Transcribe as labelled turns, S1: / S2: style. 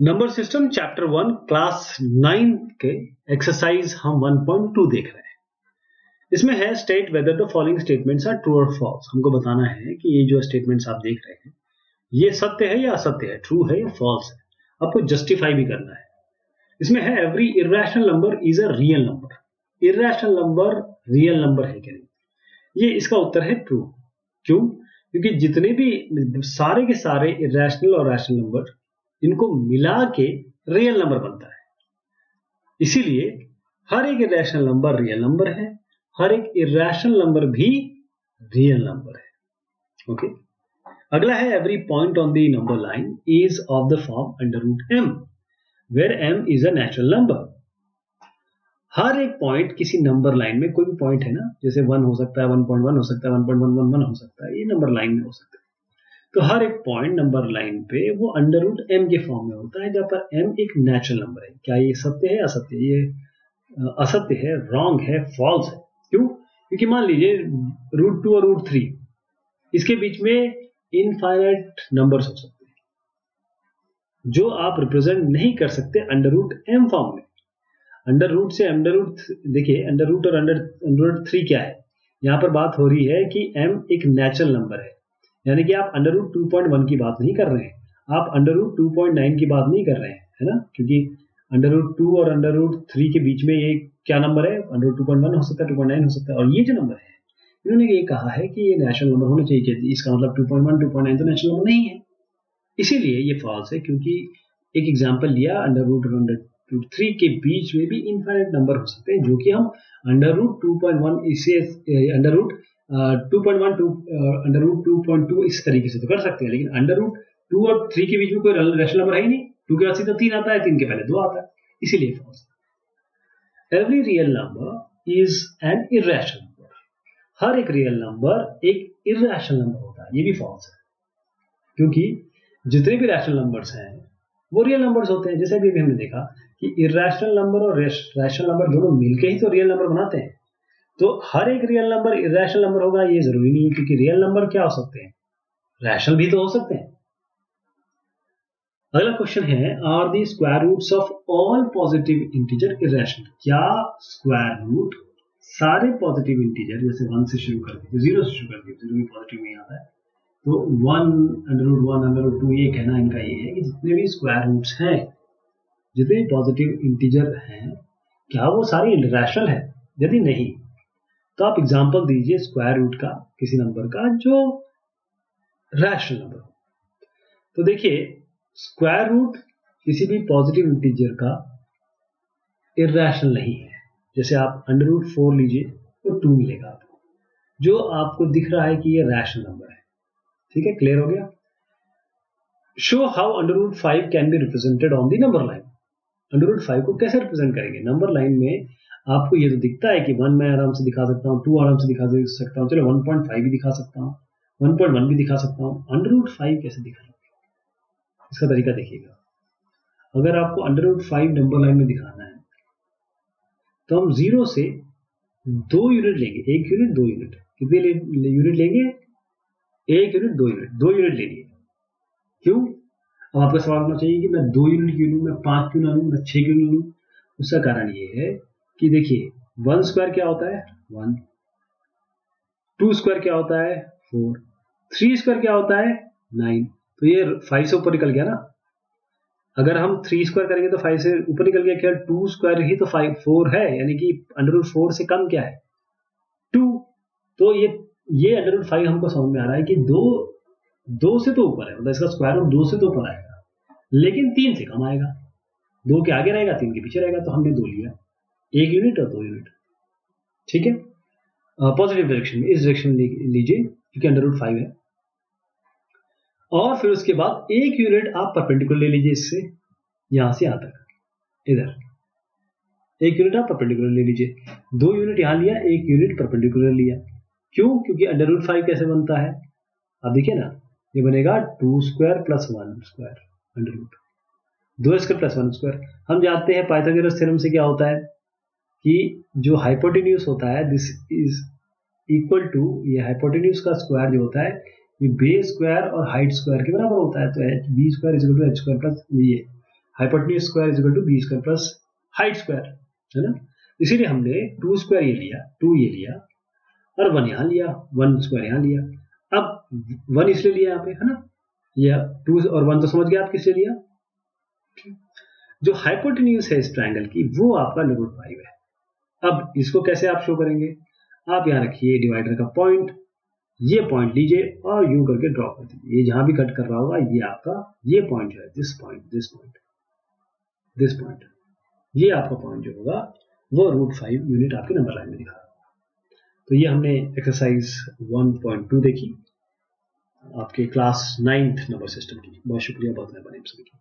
S1: Number system chapter 1 class 9 के exercise हम 1.2 देख रहे हैं। इसमें है state whether the following statements are true और फॉल्स। हमको बताना है कि ये जो स्टेटमेंट्स आप देख रहे हैं ये सत्य है या असत्य है, ट्रू है या फॉल्स है। आपको जस्टिफाई भी करना है। इसमें है every irrational number is a real number. Irrational number real number है कि नहीं, ये इसका उत्तर है ट्रू। क्यों? क्योंकि जितने भी सारे के सारे इर्रेशनल और रैशनल नंबर इनको मिला के रियल नंबर बनता है। इसीलिए हर एक इर्रेशनल नंबर रियल नंबर है, हर एक इर्रेशनल नंबर भी रियल नंबर है। ओके, अगला है every point on the number line is of the form under root M where M is a natural number. हर एक पॉइंट किसी नंबर लाइन में, कोई भी पॉइंट है ना, जैसे 1 हो सकता है, 1.1 हो सकता है, 1.111 हो सकता है, ये नंबर लाइन में हो सकता है। तो हर एक पॉइंट नंबर लाइन पे वो अंडर रूट एम के फॉर्म में होता है, जहां पर एम एक नेचुरल नंबर है। क्या ये सत्य है असत्य? ये असत्य है, रॉन्ग है, फॉल्स है। क्यों? क्योंकि मान लीजिए रूट 2 और रूट 3 इसके बीच में इनफाइनाइट नंबर्स हो सकते हैं जो आप रिप्रेजेंट नहीं कर सकते अंडर रूट एम फॉर्म में। अंडर रूट से अंडर रूट, देखिए अंडर रूट और अंडर रूट 3 क्या है, यहां पर बात हो रही है कि एम एक नेचुरल नंबर है, यानी कि आप अंडर रूट 2.1 की बात नहीं कर रहे हैं, आप अंडर रूट 2.9 की बात नहीं कर रहे हैं, है ना। क्योंकि अंडर रूट 2 और अंडर रूट 3 के बीच में ये क्या नंबर है, अंडर रूट 2.1 हो सकता है, 2.9 हो सकता है, और ये जो नंबर है इन्होंने ये कहा है कि ये नेचुरल नंबर होना चाहिए। इसका मतलब 2.1 2.9 तो नेचुरल नंबर नहीं है, इसीलिए ये फॉल्स है। क्योंकि एक एग्जाम्पल लिया, अंडर रूट और अंडर रूट 3 के बीच में भी इनफाइनाइट नंबर हो सकते हैं, जो कि हम अंडर रूट 2.1 इसे अंडर रूट 2.1 अंडर रूट 2.2 इस तरीके से तो कर सकते हैं, लेकिन अंडर रूट 2 और 3 के बीच में कोई रैशनल नंबर है ही नहीं। 2 के बाद सीधा 3 आता है, 3 के पहले 2 आता है, इसीलिए false. Every real number is an irrational number. हर एक रियल नंबर एक इर्रेशनल नंबर होता है, ये भी फॉल्स है। क्योंकि जितने भी रैशनल नंबर्स हैं वो रियल नंबर्स होते हैं। जैसे अभी हमने देखा कि इर्रेशनल नंबर और रैशनल नंबर दोनों मिलके ही तो रियल नंबर बनाते हैं। तो हर एक रियल नंबर इर्रेशनल नंबर होगा ये जरूरी नहीं है, क्योंकि रियल नंबर क्या हो सकते हैं, रैशनल भी तो हो सकते हैं। अगला क्वेश्चन है, are the square roots of all positive integer irrational. क्या स्क्वायर रूट सारे पॉजिटिव इंटीजर, जैसे 1 से शुरू करके 0 से शुरू करके 0 भी पॉजिटिव नहीं आता है, तो 1 अंडर रूट 1 अंडर रूट 2, ये कहना इनका ये है कि जितने भी स्क्वायर रूट्स हैं, जितने भी पॉजिटिव इंटीजर हैं, क्या वो सारे रैशनल है? यदि नहीं तो आप एग्जांपल दीजिए स्क्वायर रूट का किसी नंबर का जो रैशनल नंबर हो। तो देखिए स्क्वायर रूट किसी भी पॉजिटिव इंटीजर का इर्रेशनल नहीं है। जैसे आप अंडर रूट 4 लीजिए तो 2 मिलेगा आपको, जो आपको दिख रहा है कि ये रैशनल नंबर है। ठीक है, क्लियर हो गया। Show how under root 5 can be represented on the number line. Under root 5 को कैसे रिप्रेजेंट करेंगे नंबर लाइन में? आपको ये तो दिखता है कि 1 मैं आराम से दिखा सकता हूँ, 2 आराम से दिखा सकता हूँ, चलो 1.5 भी दिखा सकता हूँ, 1.1 भी दिखा सकता हूँ। अंडर रूट 5 कैसे दिखाएंगे? इसका तरीका देखिएगा। अगर आपको अंडर रूट 5 नंबर लाइन में दिखाना है तो हम 0 से 2 यूनिट लेंगे, 1 यूनिट 2 यूनिट, कितने यूनिट लेंगे? 1 यूनिट 2 यूनिट, 2 यूनिट लेंगे। क्यों? अब आपका सवाल होना चाहिए कि मैं 2 यूनिट क्यों लूँ, मैं 5 क्यों ना लूँ, मैं 6 क्यों ना लूँ? उसका कारण ये है कि देखिए 1 स्क्वायर क्या होता है 1, 2 स्क्वायर क्या होता है 4, 3 स्क्वायर क्या होता है 9। तो ये 5 से ऊपर निकल गया ना। अगर हम 3 स्क्वायर करेंगे तो 5 से ऊपर निकल गया, केवल 2 स्क्वायर ही तो 4 है, यानी कि अंडर रूट 4 से कम क्या है 2। तो ये अंडर रूट 5 हमको समझ में आ रहा है कि 2 से तो ऊपर है, मतलब इसका स्क्वायर रूट 2 से तो ऊपर आएगा, लेकिन 3 से कम आएगा। 2 के आगे रहेगा, 3 के पीछे रहेगा, तो हमने 2 लिया, 1 यूनिट और 2 यूनिट। ठीक है, पॉजिटिव डायरेक्शन में इस डायरेक्शन लीजिए क्योंकि अंडर रूट 5 है। और फिर उसके बाद 1 यूनिट आप परपेंडिकुलर ले लीजिए, इससे यहां से यहां तक, इधर 1 यूनिट आप परपेंडिकुलर ले लीजिए। 2 यूनिट यहां लिया, 1 यूनिट परपेंडिकुलर लिया। क्यों? क्योंकि अंडर रूट 5 कैसे बनता है, अब देखिए ना, ये बनेगा 2 square plus 1 square under root 2 square plus 1 square. हम जानते हैं पाइथागोरस थ्योरम से क्या होता है कि जो हाइपोटेन्यूज होता है दिस इज इक्वल टू, ये हाइपोटेन्यूज का स्क्वायर जो होता है ये बेस स्क्वायर और हाइट स्क्वायर के बराबर होता है। तो B square is equal to H square plus ये hypotenuse square is equal to B square plus height square, है ना। इसीलिए हमने 2 स्क्वायर ये लिया, 2 ये लिया और 1 यहाँ लिया, 1 स्क्वायर यहाँ लिया। अब 1 इसलिए लिया यहाँ पे, है ना, या 2 और 1 तो समझ गया आप किसलिए लिया। जो हाइपोटेन्यूज है इस ट्रायंगल की वो आपका √5 है। अब इसको कैसे आप शो करेंगे, आप यहाँ रखिए डिवाइडर का पॉइंट, ये पॉइंट लीजिए और यूं करके ड्रॉ कर दीजिए। ये जहां भी कट कर रहा होगा ये आपका ये पॉइंट है, this point, this point, this point, ये आपका पॉइंट जो होगा वो √5 यूनिट आपके नंबर लाइन में दिखा रहा होगा। तो ये हमने एक्सरसाइज 1.2 देखी आपके क्लास 9th नंबर सिस्टम की। बहुत शुक्रिया, बहुत मेहरबानी आप सभी की।